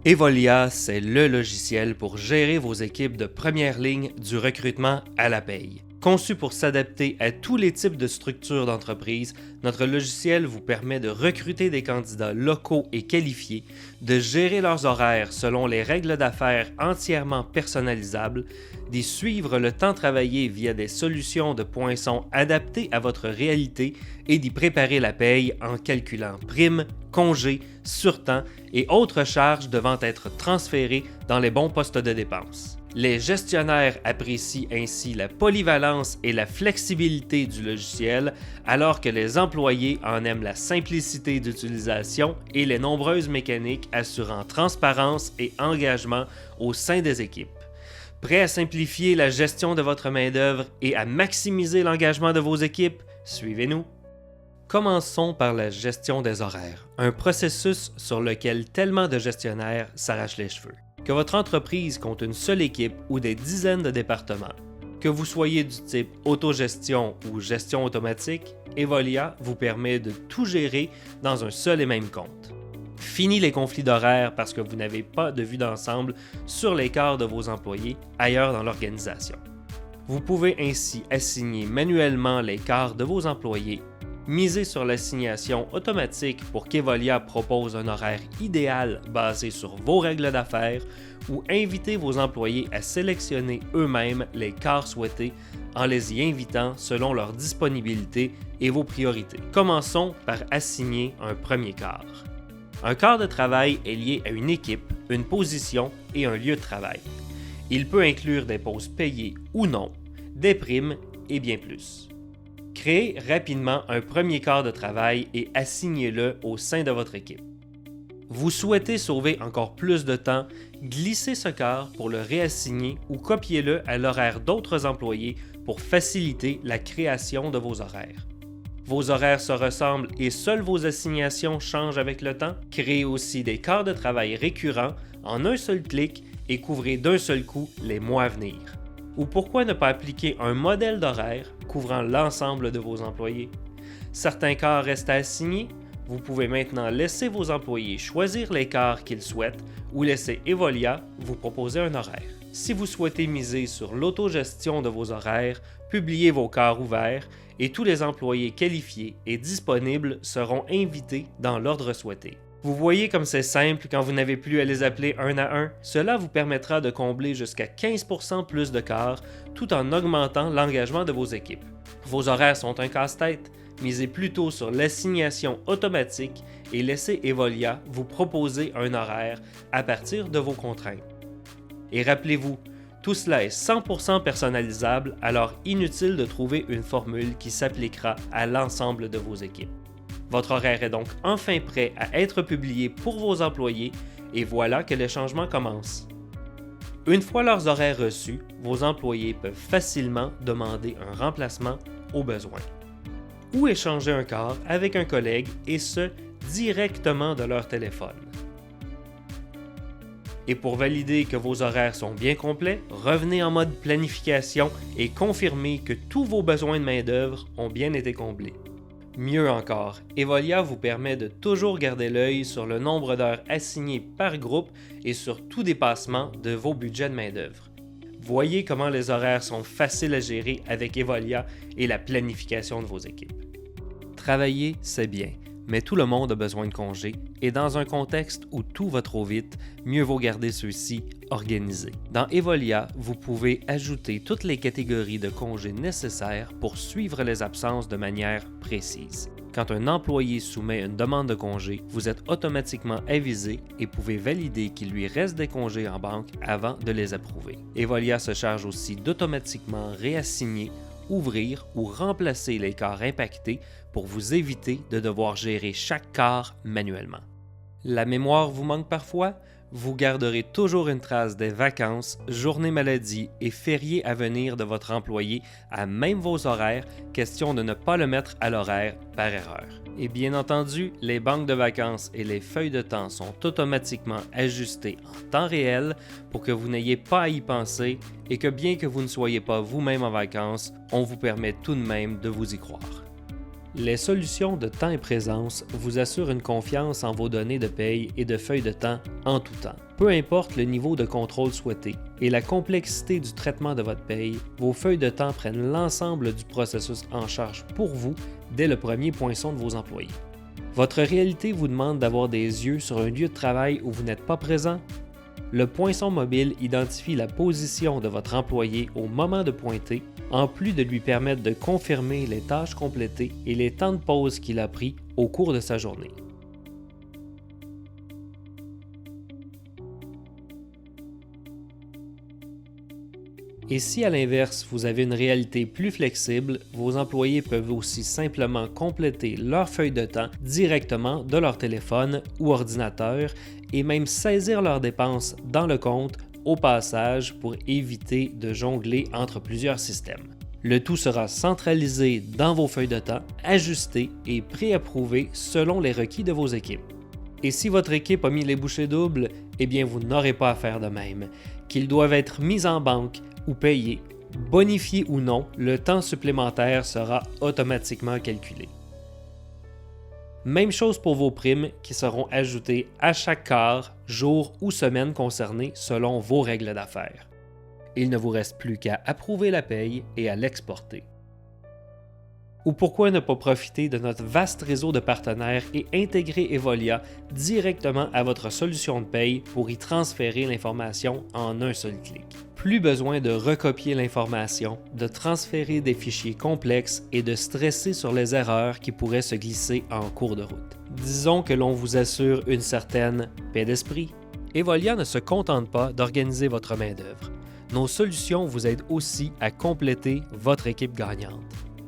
Evolia, c'est le logiciel pour gérer vos équipes de première ligne du recrutement à la paye. Conçu pour s'adapter à tous les types de structures d'entreprise, notre logiciel vous permet de recruter des candidats locaux et qualifiés, de gérer leurs horaires selon les règles d'affaires entièrement personnalisables, d'y suivre le temps travaillé via des solutions de poinçons adaptées à votre réalité et d'y préparer la paye en calculant primes, congés, surtemps et autres charges devant être transférées dans les bons postes de dépenses. Les gestionnaires apprécient ainsi la polyvalence et la flexibilité du logiciel, alors que les employés en aiment la simplicité d'utilisation et les nombreuses mécaniques assurant transparence et engagement au sein des équipes. Prêt à simplifier la gestion de votre main-d'œuvre et à maximiser l'engagement de vos équipes? Suivez-nous! Commençons par la gestion des horaires, un processus sur lequel tellement de gestionnaires s'arrachent les cheveux. Que votre entreprise compte une seule équipe ou des dizaines de départements, que vous soyez du type autogestion ou gestion automatique, Evolia vous permet de tout gérer dans un seul et même compte. Fini les conflits d'horaires parce que vous n'avez pas de vue d'ensemble sur les quarts de vos employés ailleurs dans l'organisation. Vous pouvez ainsi assigner manuellement les quarts de vos employés, miser sur l'assignation automatique pour qu'Evolia propose un horaire idéal basé sur vos règles d'affaires ou inviter vos employés à sélectionner eux-mêmes les quarts souhaités en les y invitant selon leur disponibilité et vos priorités. Commençons par assigner un premier quart. Un quart de travail est lié à une équipe, une position et un lieu de travail. Il peut inclure des pauses payées ou non, des primes et bien plus. Créez rapidement un premier quart de travail et assignez-le au sein de votre équipe. Vous souhaitez sauver encore plus de temps, glissez ce quart pour le réassigner ou copiez-le à l'horaire d'autres employés pour faciliter la création de vos horaires. Vos horaires se ressemblent et seules vos assignations changent avec le temps. Créez aussi des quarts de travail récurrents en un seul clic et couvrez d'un seul coup les mois à venir. Ou pourquoi ne pas appliquer un modèle d'horaire couvrant l'ensemble de vos employés? Certains quarts restent à assigner. Vous pouvez maintenant laisser vos employés choisir les quarts qu'ils souhaitent ou laisser Evolia vous proposer un horaire. Si vous souhaitez miser sur l'autogestion de vos horaires, publiez vos quarts ouverts et tous les employés qualifiés et disponibles seront invités dans l'ordre souhaité. Vous voyez comme c'est simple quand vous n'avez plus à les appeler un à un? Cela vous permettra de combler jusqu'à 15% plus de quarts tout en augmentant l'engagement de vos équipes. Vos horaires sont un casse-tête. Misez plutôt sur l'assignation automatique et laissez Evolia vous proposer un horaire à partir de vos contraintes. Et rappelez-vous, tout cela est 100% personnalisable, alors inutile de trouver une formule qui s'appliquera à l'ensemble de vos équipes. Votre horaire est donc enfin prêt à être publié pour vos employés et voilà que les changements commencent. Une fois leurs horaires reçus, vos employés peuvent facilement demander un remplacement au besoin ou échanger un quart avec un collègue et ce, directement de leur téléphone. Et pour valider que vos horaires sont bien complets, revenez en mode planification et confirmez que tous vos besoins de main-d'œuvre ont bien été comblés. Mieux encore, Evolia vous permet de toujours garder l'œil sur le nombre d'heures assignées par groupe et sur tout dépassement de vos budgets de main-d'œuvre. Voyez comment les horaires sont faciles à gérer avec Evolia et la planification de vos équipes. Travailler, c'est bien, mais tout le monde a besoin de congés et dans un contexte où tout va trop vite, mieux vaut garder ceux-ci organisés. Dans Evolia, vous pouvez ajouter toutes les catégories de congés nécessaires pour suivre les absences de manière précise. Quand un employé soumet une demande de congé, vous êtes automatiquement avisé et pouvez valider qu'il lui reste des congés en banque avant de les approuver. Evolia se charge aussi d'automatiquement réassigner, ouvrir ou remplacer les quarts impactés pour vous éviter de devoir gérer chaque quart manuellement. La mémoire vous manque parfois? Vous garderez toujours une trace des vacances, journées maladie et fériés à venir de votre employé à même vos horaires, question de ne pas le mettre à l'horaire par erreur. Et bien entendu, les banques de vacances et les feuilles de temps sont automatiquement ajustées en temps réel pour que vous n'ayez pas à y penser et que bien que vous ne soyez pas vous-même en vacances, on vous permet tout de même de vous y croire. Les solutions de temps et présence vous assurent une confiance en vos données de paye et de feuilles de temps en tout temps. Peu importe le niveau de contrôle souhaité et la complexité du traitement de votre paye, vos feuilles de temps prennent l'ensemble du processus en charge pour vous dès le premier poinçon de vos employés. Votre réalité vous demande d'avoir des yeux sur un lieu de travail où vous n'êtes pas présent? Le poinçon mobile identifie la position de votre employé au moment de pointer, en plus de lui permettre de confirmer les tâches complétées et les temps de pause qu'il a pris au cours de sa journée. Et si à l'inverse, vous avez une réalité plus flexible, vos employés peuvent aussi simplement compléter leur feuille de temps directement de leur téléphone ou ordinateur et même saisir leurs dépenses dans le compte au passage pour éviter de jongler entre plusieurs systèmes. Le tout sera centralisé dans vos feuilles de temps, ajusté et préapprouvé selon les requis de vos équipes. Et si votre équipe a mis les bouchées doubles, eh bien vous n'aurez pas à faire de même. Qu'ils doivent être mis en banque ou payés, bonifiés ou non, le temps supplémentaire sera automatiquement calculé. Même chose pour vos primes qui seront ajoutées à chaque quart, jour ou semaine concernée selon vos règles d'affaires. Il ne vous reste plus qu'à approuver la paye et à l'exporter. Ou pourquoi ne pas profiter de notre vaste réseau de partenaires et intégrer Evolia directement à votre solution de paye pour y transférer l'information en un seul clic. Plus besoin de recopier l'information, de transférer des fichiers complexes et de stresser sur les erreurs qui pourraient se glisser en cours de route. Disons que l'on vous assure une certaine paix d'esprit. Evolia ne se contente pas d'organiser votre main-d'œuvre. Nos solutions vous aident aussi à compléter votre équipe gagnante.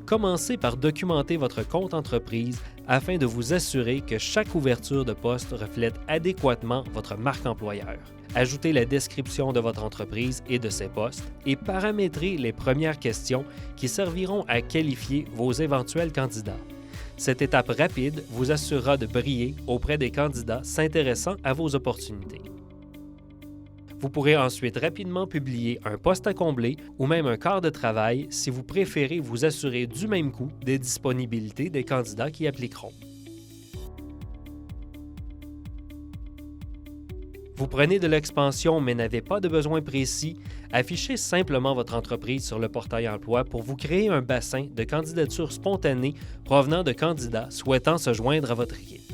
Commencez par documenter votre compte entreprise afin de vous assurer que chaque ouverture de poste reflète adéquatement votre marque employeur. Ajoutez la description de votre entreprise et de ses postes et paramétrez les premières questions qui serviront à qualifier vos éventuels candidats. Cette étape rapide vous assurera de briller auprès des candidats s'intéressant à vos opportunités. Vous pourrez ensuite rapidement publier un poste à combler ou même un quart de travail si vous préférez vous assurer du même coup des disponibilités des candidats qui appliqueront. Vous prenez de l'expansion mais n'avez pas de besoin précis, affichez simplement votre entreprise sur le portail emploi pour vous créer un bassin de candidatures spontanées provenant de candidats souhaitant se joindre à votre équipe.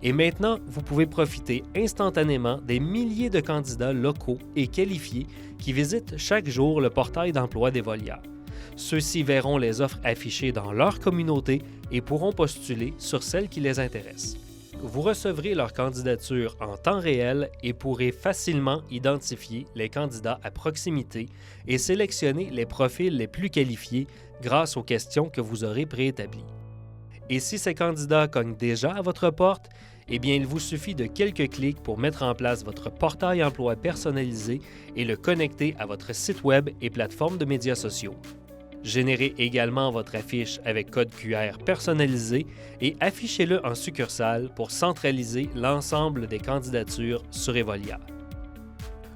Et maintenant, vous pouvez profiter instantanément des milliers de candidats locaux et qualifiés qui visitent chaque jour le portail d'emploi d'Evolia. Ceux-ci verront les offres affichées dans leur communauté et pourront postuler sur celles qui les intéressent. Vous recevrez leur candidature en temps réel et pourrez facilement identifier les candidats à proximité et sélectionner les profils les plus qualifiés grâce aux questions que vous aurez préétablies. Et si ces candidats cognent déjà à votre porte, eh bien, il vous suffit de quelques clics pour mettre en place votre portail emploi personnalisé et le connecter à votre site web et plateforme de médias sociaux. Générez également votre affiche avec code QR personnalisé et affichez-le en succursale pour centraliser l'ensemble des candidatures sur Evolia.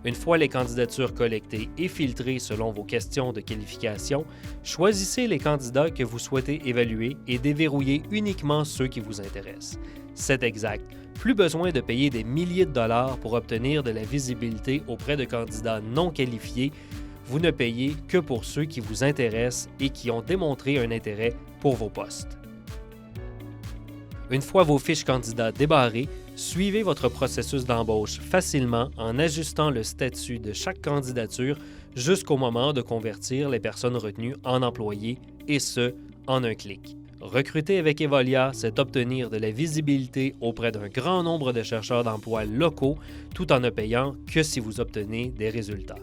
Une fois les candidatures collectées et filtrées selon vos questions de qualification, choisissez les candidats que vous souhaitez évaluer et déverrouillez uniquement ceux qui vous intéressent. C'est exact. Plus besoin de payer des milliers de dollars pour obtenir de la visibilité auprès de candidats non qualifiés. Vous ne payez que pour ceux qui vous intéressent et qui ont démontré un intérêt pour vos postes. Une fois vos fiches candidats débarrées, suivez votre processus d'embauche facilement en ajustant le statut de chaque candidature jusqu'au moment de convertir les personnes retenues en employés, et ce, en un clic. Recruter avec Evolia, c'est obtenir de la visibilité auprès d'un grand nombre de chercheurs d'emploi locaux tout en ne payant que si vous obtenez des résultats.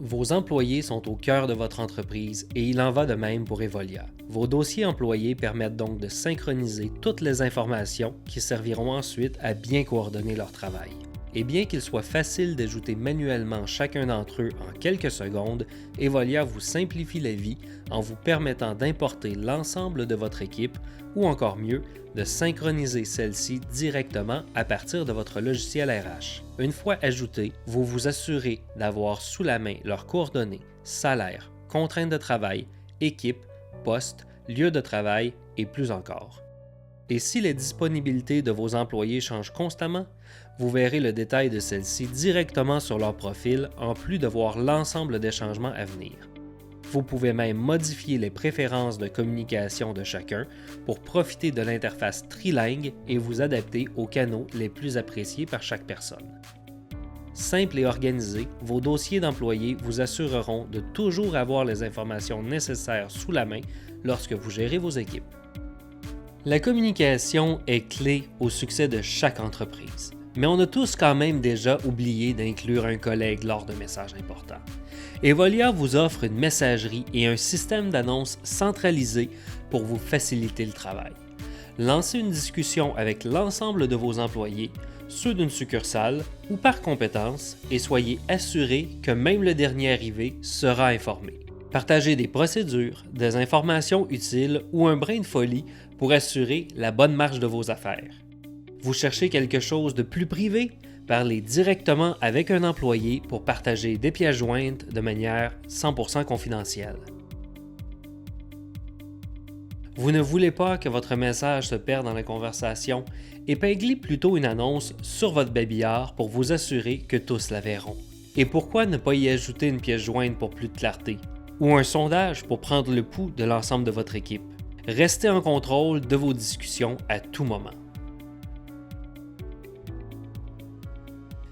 Vos employés sont au cœur de votre entreprise et il en va de même pour Evolia. Vos dossiers employés permettent donc de synchroniser toutes les informations qui serviront ensuite à bien coordonner leur travail. Et bien qu'il soit facile d'ajouter manuellement chacun d'entre eux en quelques secondes, Evolia vous simplifie la vie en vous permettant d'importer l'ensemble de votre équipe ou encore mieux, de synchroniser celle-ci directement à partir de votre logiciel RH. Une fois ajouté, vous vous assurez d'avoir sous la main leurs coordonnées, salaire, contraintes de travail, équipe, poste, lieu de travail et plus encore. Et si les disponibilités de vos employés changent constamment, vous verrez le détail de celles-ci directement sur leur profil en plus de voir l'ensemble des changements à venir. Vous pouvez même modifier les préférences de communication de chacun pour profiter de l'interface trilingue et vous adapter aux canaux les plus appréciés par chaque personne. Simple et organisé, vos dossiers d'employés vous assureront de toujours avoir les informations nécessaires sous la main lorsque vous gérez vos équipes. La communication est clé au succès de chaque entreprise, mais on a tous quand même déjà oublié d'inclure un collègue lors de messages importants. Evolia vous offre une messagerie et un système d'annonces centralisé pour vous faciliter le travail. Lancez une discussion avec l'ensemble de vos employés, ceux d'une succursale ou par compétence, et soyez assurés que même le dernier arrivé sera informé. Partagez des procédures, des informations utiles ou un brin de folie pour assurer la bonne marche de vos affaires. Vous cherchez quelque chose de plus privé? Parlez directement avec un employé pour partager des pièces jointes de manière 100% confidentielle. Vous ne voulez pas que votre message se perde dans la conversation? Épinglez plutôt une annonce sur votre babillard pour vous assurer que tous la verront. Et pourquoi ne pas y ajouter une pièce jointe pour plus de clarté? Ou un sondage pour prendre le pouls de l'ensemble de votre équipe? Restez en contrôle de vos discussions à tout moment.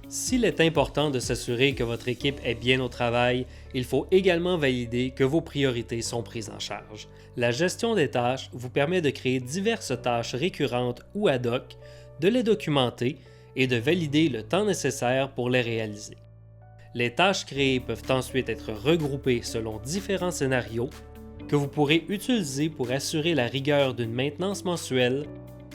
S'il est important de s'assurer que votre équipe est bien au travail, il faut également valider que vos priorités sont prises en charge. La gestion des tâches vous permet de créer diverses tâches récurrentes ou ad hoc, de les documenter et de valider le temps nécessaire pour les réaliser. Les tâches créées peuvent ensuite être regroupées selon différents scénarios que vous pourrez utiliser pour assurer la rigueur d'une maintenance mensuelle,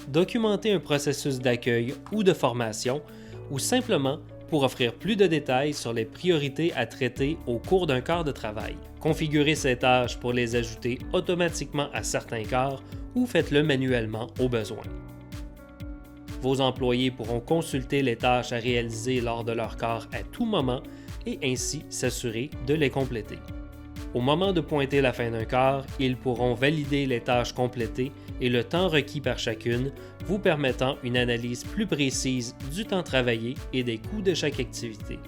documenter un processus d'accueil ou de formation, ou simplement pour offrir plus de détails sur les priorités à traiter au cours d'un quart de travail. Configurez ces tâches pour les ajouter automatiquement à certains quarts ou faites-le manuellement au besoin. Vos employés pourront consulter les tâches à réaliser lors de leur quart à tout moment et ainsi s'assurer de les compléter. Au moment de pointer la fin d'un quart, ils pourront valider les tâches complétées et le temps requis par chacune, vous permettant une analyse plus précise du temps travaillé et des coûts de chaque activité.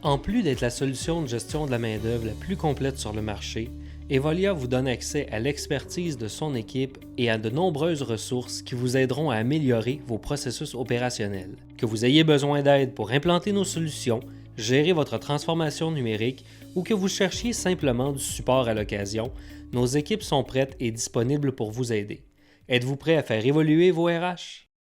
En plus d'être la solution de gestion de la main-d'œuvre la plus complète sur le marché, Evolia vous donne accès à l'expertise de son équipe et à de nombreuses ressources qui vous aideront à améliorer vos processus opérationnels. Que vous ayez besoin d'aide pour implanter nos solutions, gérer votre transformation numérique ou que vous cherchiez simplement du support à l'occasion, nos équipes sont prêtes et disponibles pour vous aider. Êtes-vous prêt à faire évoluer vos RH?